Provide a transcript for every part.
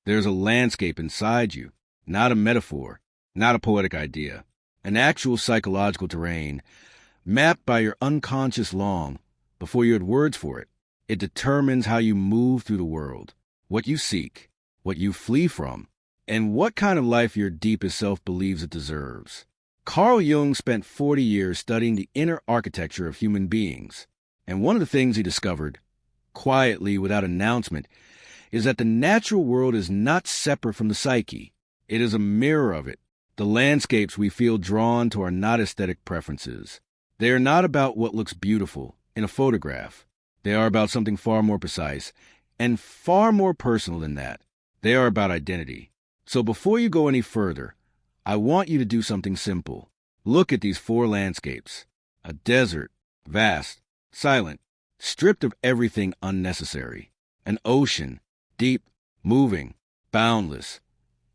There's a landscape inside you, not a metaphor, not a poetic idea, an actual psychological terrain mapped by your unconscious long before you had words for it. It determines how you move through the world, what you seek, what you flee from, and what kind of life your deepest self believes it deserves. Carl Jung spent 40 years studying the inner architecture of human beings, and one of the things he discovered, quietly without announcement, is that the natural world is not separate from the psyche. It is a mirror of it. The landscapes we feel drawn to are not aesthetic preferences. They are not about what looks beautiful in a photograph. They are about something far more precise and far more personal than that. They are about identity. So before you go any further, I want you to do something simple. Look at these 4 landscapes. A desert, vast, silent, stripped of everything unnecessary. An ocean, deep, moving, boundless,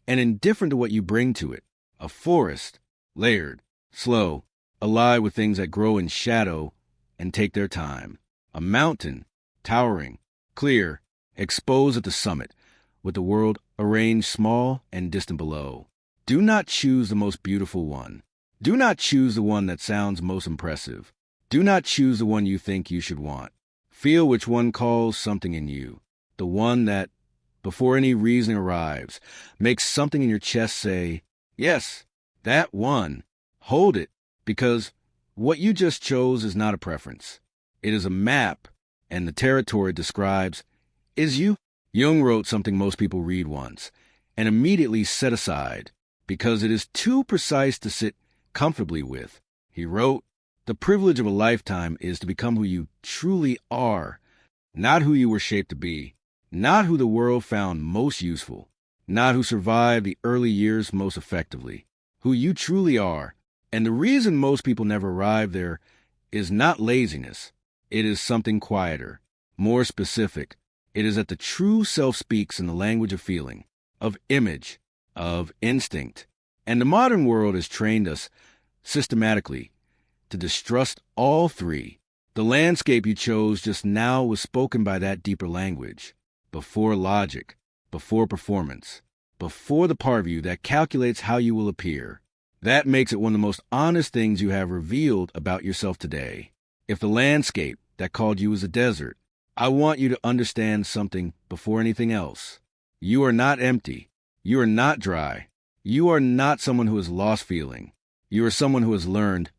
and indifferent to what you bring to it. A forest, layered, slow, alive with things that grow in shadow and take their time. A mountain, towering, clear, exposed at the summit, with the world arranged small and distant below. Do not choose the most beautiful one. Do not choose the one that sounds most impressive. Do not choose the one you think you should want. Feel which one calls something in you. The one that, before any reasoning arrives, makes something in your chest say, yes, that one. Hold it, because what you just chose is not a preference. It is a map, and the territory it describes is you. Jung wrote something most people read once, and immediately set aside, because it is too precise to sit comfortably with. He wrote, "The privilege of a lifetime is to become who you truly are, not who you were shaped to be, not who the world found most useful, not who survived the early years most effectively, who you truly are." And the reason most people never arrive there is not laziness. It is something quieter, more specific. It is that the true self speaks in the language of feeling, of image, of instinct. And the modern world has trained us systematically to distrust all 3. The landscape you chose just now was spoken by that deeper language, before logic, before performance, before the part of you that calculates how you will appear. That makes it one of the most honest things you have revealed about yourself today. If the landscape that called you is a desert, I want you to understand something before anything else. You are not empty. You are not dry. You are not someone who has lost feeling. You are someone who has learned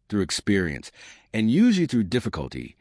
through experience, and usually through difficulty,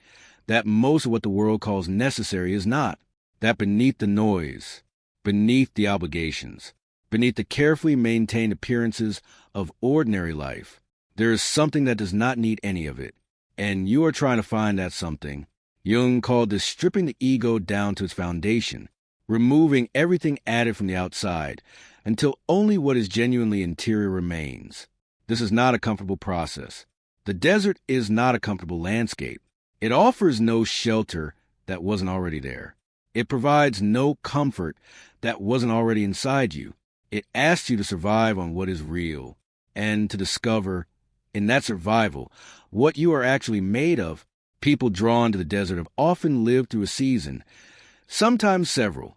that most of what the world calls necessary is not. That beneath the noise, beneath the obligations, beneath the carefully maintained appearances of ordinary life, there is something that does not need any of it. And you are trying to find that something. Jung called this stripping the ego down to its foundation, removing everything added from the outside until only what is genuinely interior remains. This is not a comfortable process. The desert is not a comfortable landscape. It offers no shelter that wasn't already there. It provides no comfort that wasn't already inside you. It asks you to survive on what is real and to discover, in that survival, what you are actually made of. People drawn to the desert have often lived through a season, sometimes several,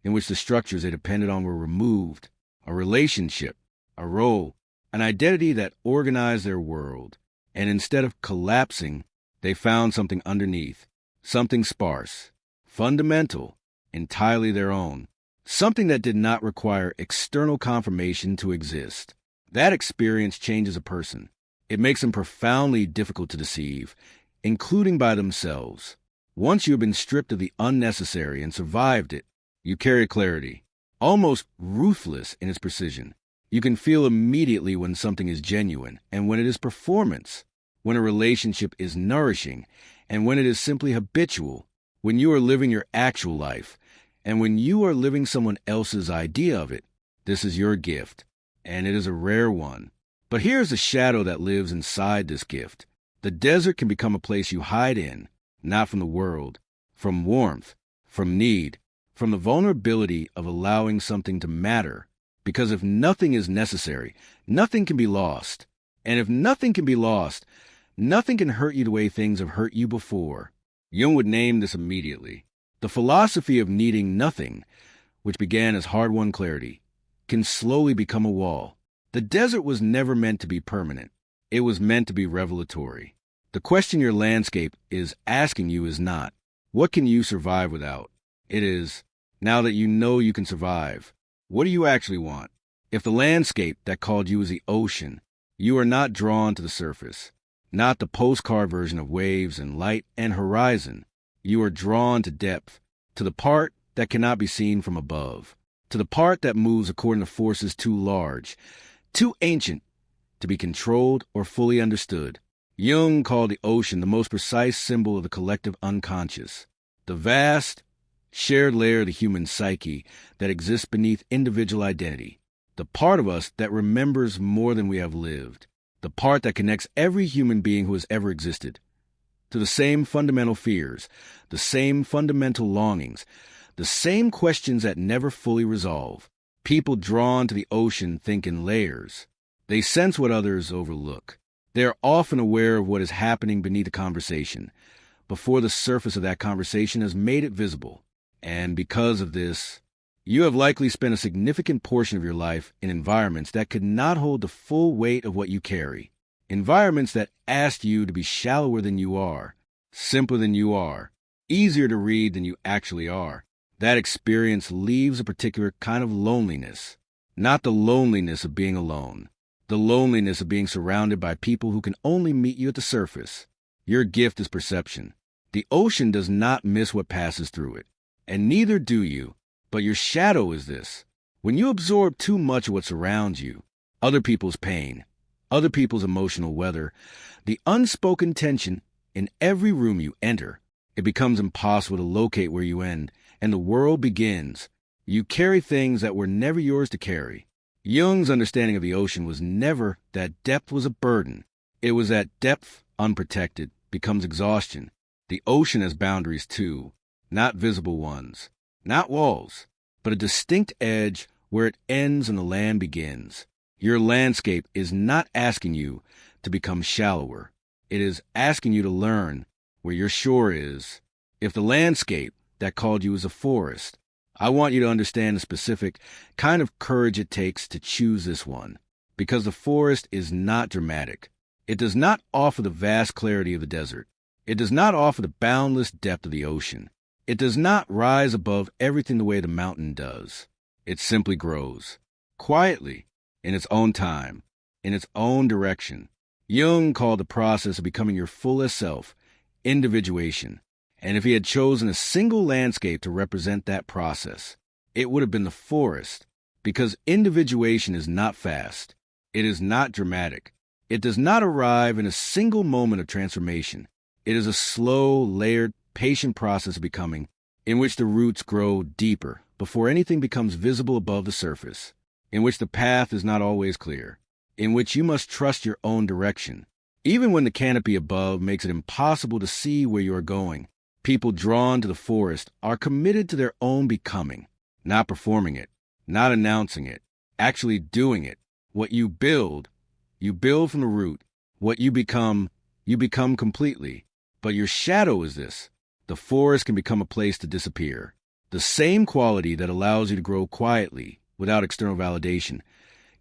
in which the structures they depended on were removed, a relationship, a role, an identity that organized their world. And instead of collapsing, they found something underneath, something sparse, fundamental, entirely their own, something that did not require external confirmation to exist. That experience changes a person. It makes them profoundly difficult to deceive, including by themselves. Once you have been stripped of the unnecessary and survived it, you carry clarity, almost ruthless in its precision. You can feel immediately when something is genuine and when it is performance, when a relationship is nourishing and when it is simply habitual, when you are living your actual life and when you are living someone else's idea of it. This is your gift, and it is a rare one. But here's the shadow that lives inside this gift. The desert can become a place you hide in, not from the world, from warmth, from need, from the vulnerability of allowing something to matter. Because if nothing is necessary, nothing can be lost. And if nothing can be lost, nothing can hurt you the way things have hurt you before. Jung would name this immediately. The philosophy of needing nothing, which began as hard-won clarity, can slowly become a wall. The desert was never meant to be permanent. It was meant to be revelatory. The question your landscape is asking you is not, what can you survive without? It is, now that you know you can survive, what do you actually want? If the landscape that called you is the ocean, you are not drawn to the surface, not the postcard version of waves and light and horizon. You are drawn to depth, to the part that cannot be seen from above, to the part that moves according to forces too large, too ancient to be controlled or fully understood. Jung called the ocean the most precise symbol of the collective unconscious, the vast, shared layer of the human psyche that exists beneath individual identity, the part of us that remembers more than we have lived, the part that connects every human being who has ever existed to the same fundamental fears, the same fundamental longings, the same questions that never fully resolve. People drawn to the ocean think in layers. They sense what others overlook. They are often aware of what is happening beneath a conversation, before the surface of that conversation has made it visible. And because of this, you have likely spent a significant portion of your life in environments that could not hold the full weight of what you carry. Environments that asked you to be shallower than you are, simpler than you are, easier to read than you actually are. That experience leaves a particular kind of loneliness, not the loneliness of being alone, the loneliness of being surrounded by people who can only meet you at the surface. Your gift is perception. The ocean does not miss what passes through it, and neither do you, but your shadow is this. When you absorb too much of what surrounds you, other people's pain, other people's emotional weather, the unspoken tension in every room you enter, it becomes impossible to locate where you end, and the world begins. You carry things that were never yours to carry. Jung's understanding of the ocean was never that depth was a burden. It was that depth, unprotected, becomes exhaustion. The ocean has boundaries too, not visible ones, not walls, but a distinct edge where it ends and the land begins. Your landscape is not asking you to become shallower. It is asking you to learn where your shore is. If the landscape that called you is a forest, I want you to understand the specific kind of courage it takes to choose this one, because the forest is not dramatic. It does not offer the vast clarity of the desert. It does not offer the boundless depth of the ocean. It does not rise above everything the way the mountain does. It simply grows, quietly, in its own time, in its own direction. Jung called the process of becoming your fullest self individuation. And if he had chosen a single landscape to represent that process, it would have been the forest, because individuation is not fast. It is not dramatic. It does not arrive in a single moment of transformation. It is a slow, layered, patient process of becoming, in which the roots grow deeper before anything becomes visible above the surface, in which the path is not always clear, in which you must trust your own direction. Even when the canopy above makes it impossible to see where you are going, people drawn to the forest are committed to their own becoming, not performing it, not announcing it, actually doing it. What you build from the root. What you become completely. But your shadow is this. The forest can become a place to disappear. The same quality that allows you to grow quietly, without external validation,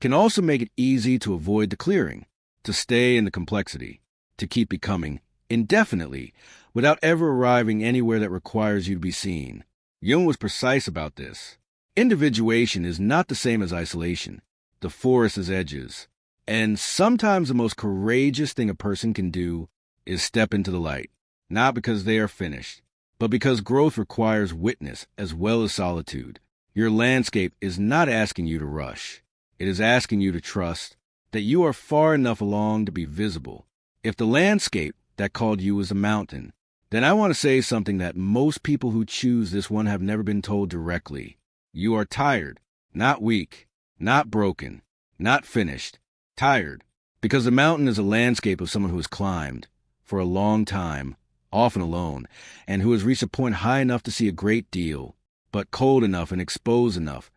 can also make it easy to avoid the clearing, to stay in the complexity, to keep becoming indefinitely, without ever arriving anywhere that requires you to be seen. Jung was precise about this. Individuation is not the same as isolation. The forest is edges. And sometimes the most courageous thing a person can do is step into the light, not because they are finished, but because growth requires witness as well as solitude. Your landscape is not asking you to rush. It is asking you to trust that you are far enough along to be visible. If the landscape that called you is a mountain, then I want to say something that most people who choose this one have never been told directly. You are tired, not weak, not broken, not finished, tired, because the mountain is a landscape of someone who has climbed for a long time, often alone, and who has reached a point high enough to see a great deal, but cold enough and exposed enough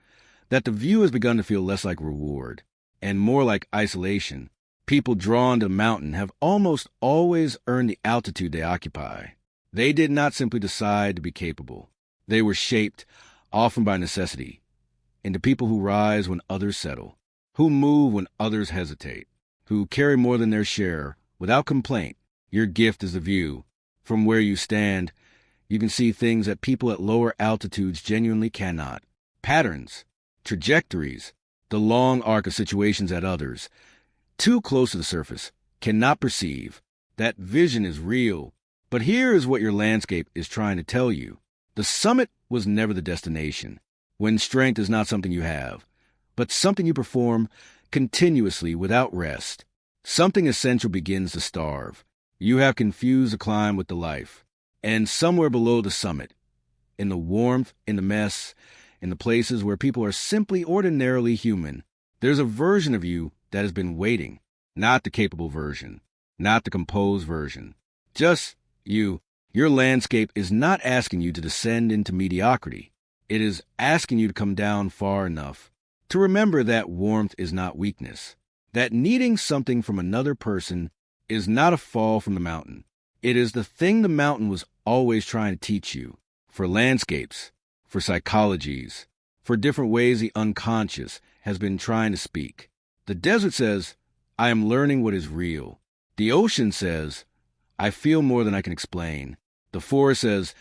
that the view has begun to feel less like reward and more like isolation. People drawn to the mountain have almost always earned the altitude they occupy. They did not simply decide to be capable. They were shaped, often by necessity, into people who rise when others settle, who move when others hesitate, who carry more than their share without complaint. Your gift is the view. From where you stand, you can see things that people at lower altitudes genuinely cannot. Patterns, trajectories, the long arc of situations that others, too close to the surface, cannot perceive. That vision is real. But here is what your landscape is trying to tell you. The summit was never the destination, when strength is not something you have, but something you perform continuously without rest. Something essential begins to starve. You have confused the climb with the life. And somewhere below the summit, in the warmth, in the mess, in the places where people are simply ordinarily human, there's a version of you that has been waiting. Not the capable version, not the composed version. Just you. Your landscape is not asking you to descend into mediocrity. It is asking you to come down far enough to remember that warmth is not weakness, that needing something from another person is not a fall from the mountain. It is the thing the mountain was always trying to teach you. For landscapes, for psychologies, for different ways the unconscious has been trying to speak. The desert says, I am learning what is real. The ocean says, I feel more than I can explain. The forest says,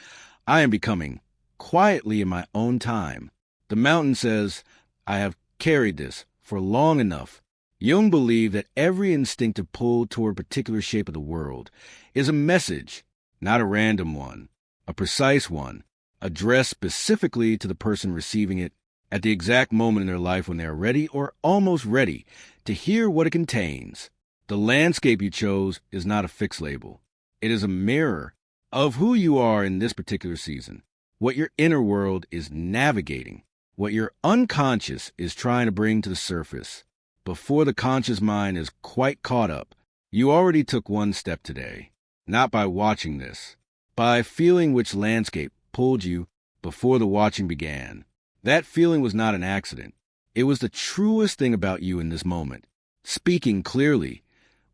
I am becoming, quietly in my own time. The mountain says, I have carried this for long enough. Jung believed that every instinctive pull toward a particular shape of the world is a message, not a random one, a precise one, addressed specifically to the person receiving it at the exact moment in their life when they are ready or almost ready to hear what it contains. The landscape you chose is not a fixed label. It is a mirror of who you are in this particular season, what your inner world is navigating, what your unconscious is trying to bring to the surface. Before the conscious mind is quite caught up, you already took one step today, not by watching this, by feeling which landscape pulled you before the watching began. That feeling was not an accident. It was the truest thing about you in this moment, speaking clearly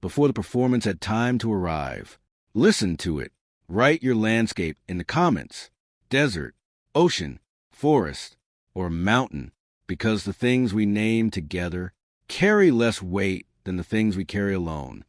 before the performance had time to arrive. Listen to it. Write your landscape in the comments. Desert, ocean, forest, or mountain, because the things we name together carry less weight than the things we carry alone.